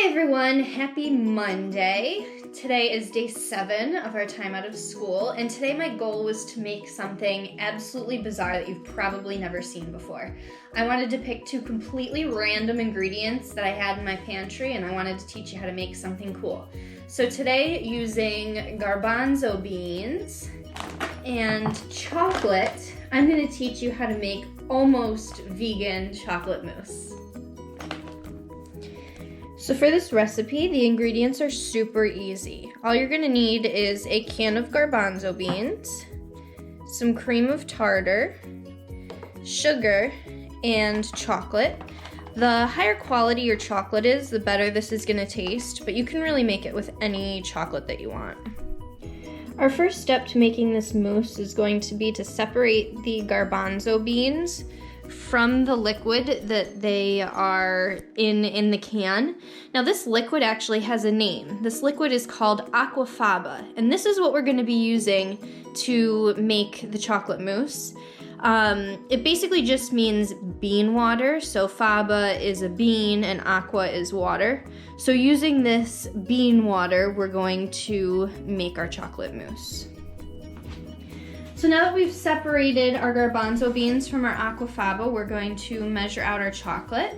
Hi everyone, happy Monday. Today is day 7 of our time out of school, and today my goal was to make something absolutely bizarre that you've probably never seen before. I wanted to pick 2 completely random ingredients that I had in my pantry, and I wanted to teach you how to make something cool. So today, using garbanzo beans and chocolate, I'm going to teach you how to make almost vegan chocolate mousse. So for this recipe, the ingredients are super easy. All you're gonna need is a can of garbanzo beans, some cream of tartar, sugar, and chocolate. The higher quality your chocolate is, the better this is gonna taste, but you can really make it with any chocolate that you want. Our first step to making this mousse is going to be to separate the garbanzo beans from the liquid that they are in the can. Now this liquid actually has a name. This liquid is called Aquafaba, and this is what we're going to be using to make the chocolate mousse. It basically just means bean water, so faba is a bean and aqua is water. So using this bean water, we're going to make our chocolate mousse. So now that we've separated our garbanzo beans from our aquafaba, we're going to measure out our chocolate.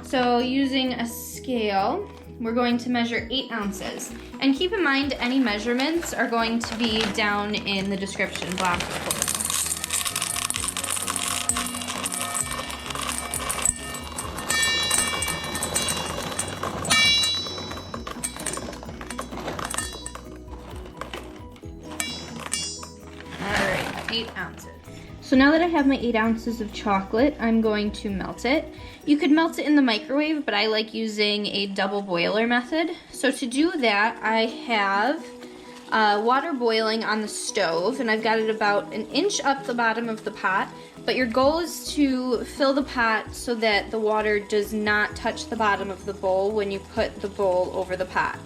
So using a scale, we're going to measure 8 ounces. And keep in mind, any measurements are going to be down in the description box below. All right, 8 ounces. So now that I have my 8 ounces of chocolate, I'm going to melt it. You could melt it in the microwave, but I like using a double boiler method. So to do that, I have water boiling on the stove, and I've got it about 1 inch up the bottom of the pot. But your goal is to fill the pot so that the water does not touch the bottom of the bowl when you put the bowl over the pot.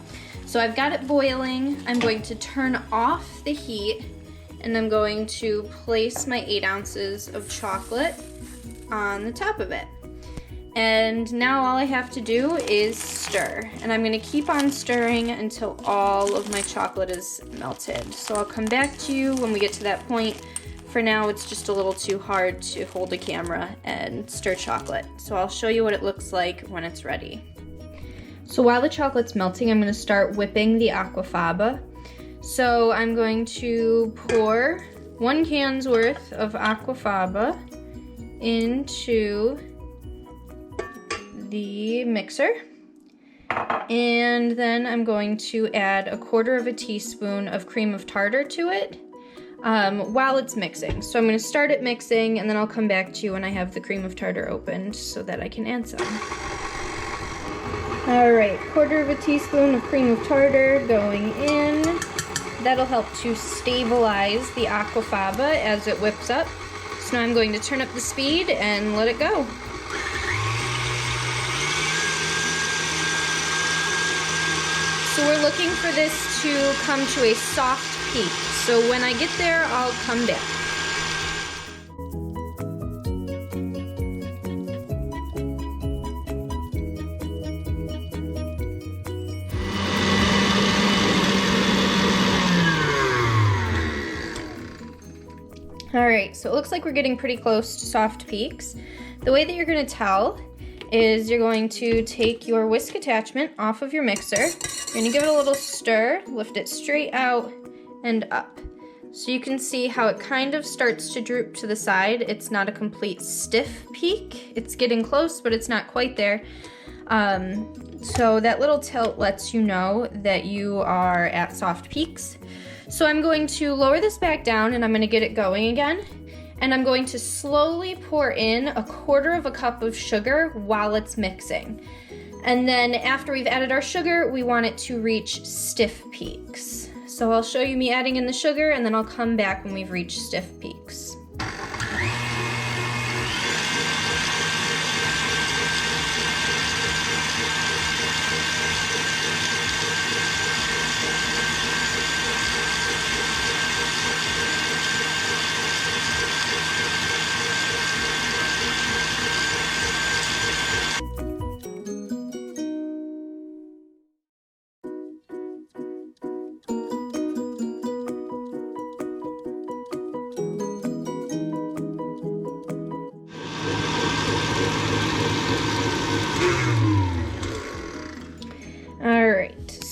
So I've got it boiling. I'm going to turn off the heat, and I'm going to place my 8 ounces of chocolate on the top of it. And now all I have to do is stir. And I'm gonna keep on stirring until all of my chocolate is melted. So I'll come back to you when we get to that point. For now, it's just a little too hard to hold a camera and stir chocolate. So I'll show you what it looks like when it's ready. So while the chocolate's melting, I'm gonna start whipping the aquafaba. So I'm going to pour 1 can's worth of aquafaba into the mixer. And then I'm going to add 1/4 teaspoon of cream of tartar to it while it's mixing. So I'm going to start it mixing, and then I'll come back to you when I have the cream of tartar opened so that I can add some. All right, 1/4 teaspoon of cream of tartar going in. That'll help to stabilize the aquafaba as it whips up. So now I'm going to turn up the speed and let it go. So we're looking for this to come to a soft peak. So when I get there, I'll come back. Alright, so it looks like we're getting pretty close to soft peaks. The way that you're going to tell is you're going to take your whisk attachment off of your mixer. You're going to give it a little stir, lift it straight out and up. So you can see how it kind of starts to droop to the side. It's not a complete stiff peak. It's getting close, but it's not quite there. So that little tilt lets you know that you are at soft peaks. So I'm going to lower this back down, and I'm going to get it going again. And I'm going to slowly pour in 1/4 cup of sugar while it's mixing. And then after we've added our sugar, we want it to reach stiff peaks. So I'll show you me adding in the sugar, and then I'll come back when we've reached stiff peaks.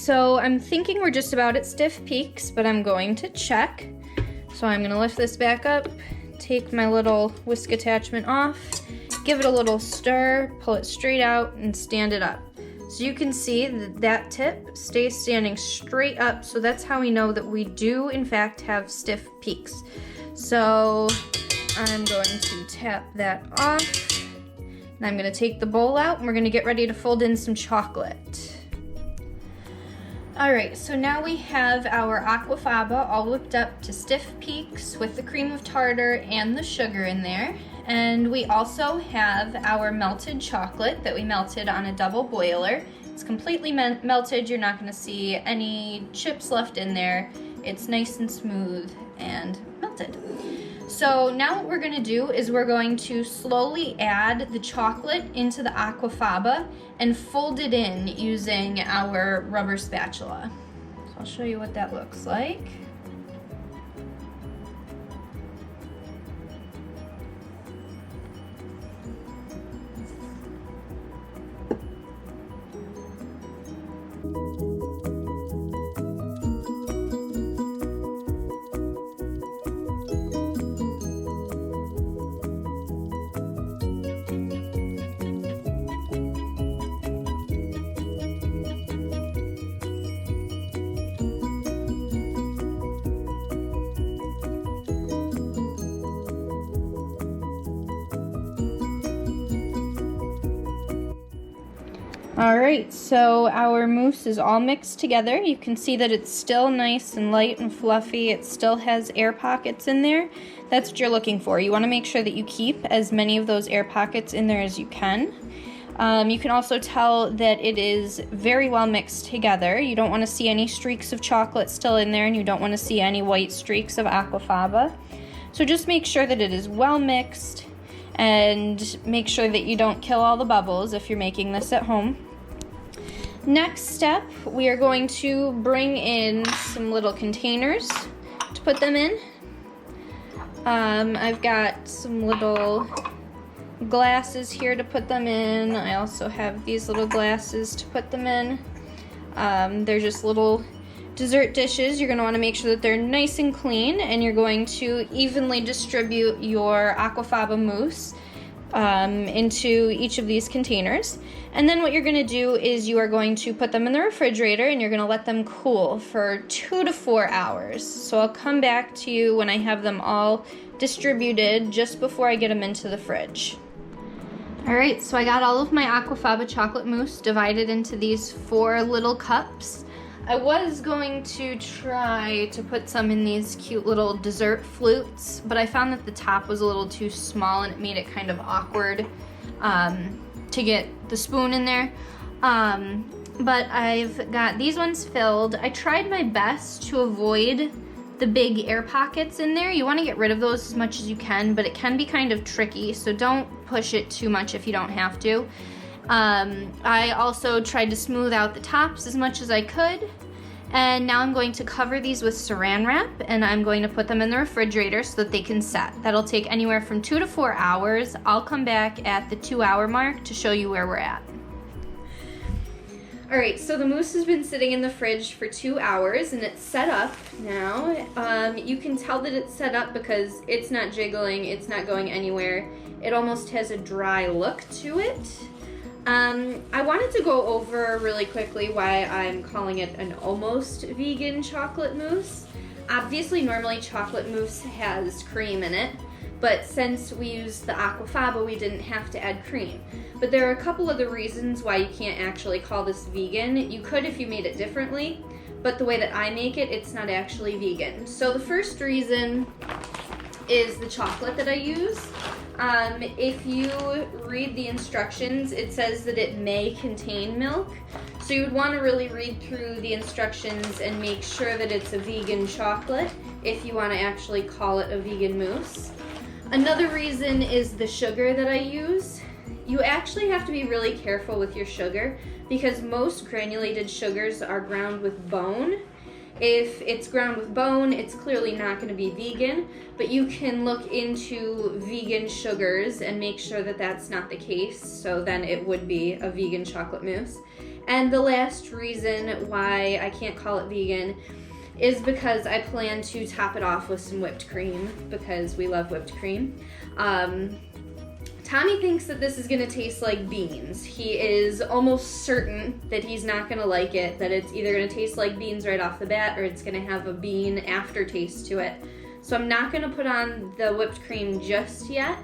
so I'm thinking we're just about at stiff peaks, but I'm going to check. So I'm gonna lift this back up, take my little whisk attachment off, give it a little stir, pull it straight out, and stand it up. So you can see that that tip stays standing straight up, so that's how we know that we do in fact have stiff peaks. So I'm going to tap that off, and I'm gonna take the bowl out, and we're gonna get ready to fold in some chocolate. All right, so now we have our Aquafaba all whipped up to stiff peaks with the cream of tartar and the sugar in there. And we also have our melted chocolate that we melted on a double boiler. It's completely melted. You're not gonna see any chips left in there. It's nice and smooth and melted. So now what we're gonna do is we're going to slowly add the chocolate into the Aquafaba and fold it in using our rubber spatula. So I'll show you what that looks like. All right, so our mousse is all mixed together. You can see that it's still nice and light and fluffy. It still has air pockets in there. That's what you're looking for. You want to make sure that you keep as many of those air pockets in there as you can. You can also tell that it is very well mixed together. You don't want to see any streaks of chocolate still in there, and you don't want to see any white streaks of Aquafaba. So just make sure that it is well mixed, and make sure that you don't kill all the bubbles if you're making this at home. Next step, we are going to bring in some little containers to put them in. I've got some little glasses here to put them in. I also have these little glasses to put them in. They're just little dessert dishes. You're going to want to make sure that they're nice and clean, and you're going to evenly distribute your Aquafaba mousse into each of these containers. And then what you're going to do is you are going to put them in the refrigerator, and you're going to let them cool for 2 to 4 hours. So I'll come back to you when I have them all distributed just before I get them into the fridge. Alright, so I got all of my Aquafaba chocolate mousse divided into these 4 little cups. I was going to try to put some in these cute little dessert flutes, but I found that the top was a little too small and it made it kind of awkward to get the spoon in there. But I've got these ones filled. I tried my best to avoid the big air pockets in there. You want to get rid of those as much as you can, but it can be kind of tricky, so don't push it too much if you don't have to. I also tried to smooth out the tops as much as I could, and now I'm going to cover these with saran wrap, and I'm going to put them in the refrigerator so that they can set. That'll take anywhere from 2 to 4 hours. I'll come back at the 2-hour mark to show you where we're at. Alright, so the mousse has been sitting in the fridge for 2 hours, and it's set up now. You can tell that it's set up because it's not jiggling, it's not going anywhere. It almost has a dry look to it. I wanted to go over really quickly why I'm calling it an almost vegan chocolate mousse. Obviously, normally chocolate mousse has cream in it, but since we used the Aquafaba, we didn't have to add cream. But there are a couple other reasons why you can't actually call this vegan. You could if you made it differently, but the way that I make it, it's not actually vegan. So the first reason is the chocolate that I use. If you read the instructions, it says that it may contain milk. So you would want to really read through the instructions and make sure that it's a vegan chocolate if you want to actually call it a vegan mousse. Another reason is the sugar that I use. You actually have to be really careful with your sugar because most granulated sugars are ground with bone. If it's ground with bone, it's clearly not going to be vegan, but you can look into vegan sugars and make sure that that's not the case, so then it would be a vegan chocolate mousse. And the last reason why I can't call it vegan is because I plan to top it off with some whipped cream because we love whipped cream. Tommy thinks that this is gonna taste like beans. He is almost certain that he's not gonna like it, that it's either gonna taste like beans right off the bat or it's gonna have a bean aftertaste to it. So I'm not gonna put on the whipped cream just yet,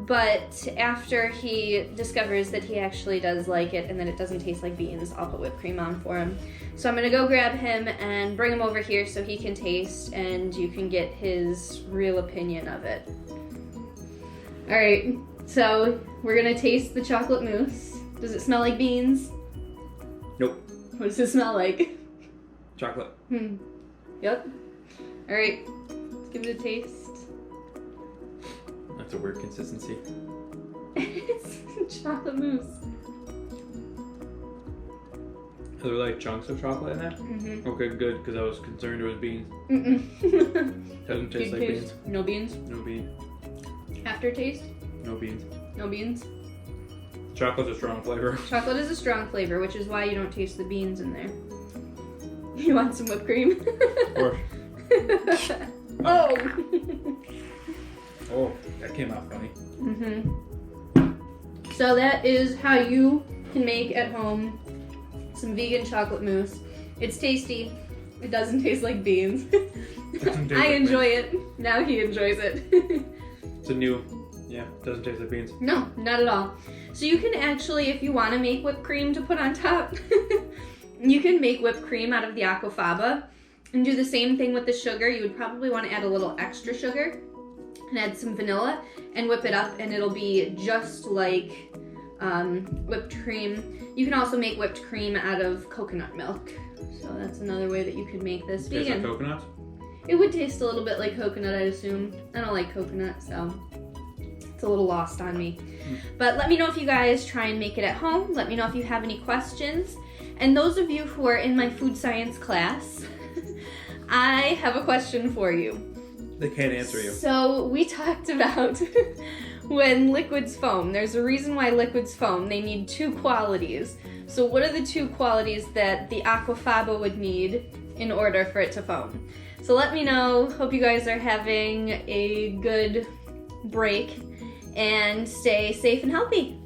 but after he discovers that he actually does like it and that it doesn't taste like beans, I'll put whipped cream on for him. So I'm gonna go grab him and bring him over here so he can taste and you can get his real opinion of it. All right. So, we're gonna taste the chocolate mousse. Does it smell like beans? Nope. What does it smell like? Chocolate. Yep. Alright, let's give it a taste. That's a weird consistency. It's chocolate mousse. Are there like chunks of chocolate in there? Mm-hmm. Okay, good, because I was concerned it was beans. Mm-mm. Doesn't taste like beans. No beans? No beans. Aftertaste? No beans. No beans? Chocolate's a strong flavor. Chocolate is a strong flavor, which is why you don't taste the beans in there. You want some whipped cream? Of course. Oh! Oh, that came out funny. So that is how you can make at home some vegan chocolate mousse. It's tasty. It doesn't taste like beans. I enjoy it. Now he enjoys it. It's a new, doesn't taste like beans. No, not at all. So you can actually, if you want to make whipped cream to put on top, you can make whipped cream out of the Aquafaba and do the same thing with the sugar. You would probably want to add a little extra sugar and add some vanilla and whip it up and it'll be just like whipped cream. You can also make whipped cream out of coconut milk. So that's another way that you could make this vegan. Tastes like coconuts? It would taste a little bit like coconut, I'd assume. I don't like coconut, so it's a little lost on me. But let me know if you guys try and make it at home. Let me know if you have any questions. And those of you who are in my food science class, I have a question for you. They can't answer you. So we talked about when liquids foam. There's a reason why liquids foam. They need two qualities. So what are the two qualities that the Aquafaba would need in order for it to foam? So let me know. Hope you guys are having a good break and stay safe and healthy.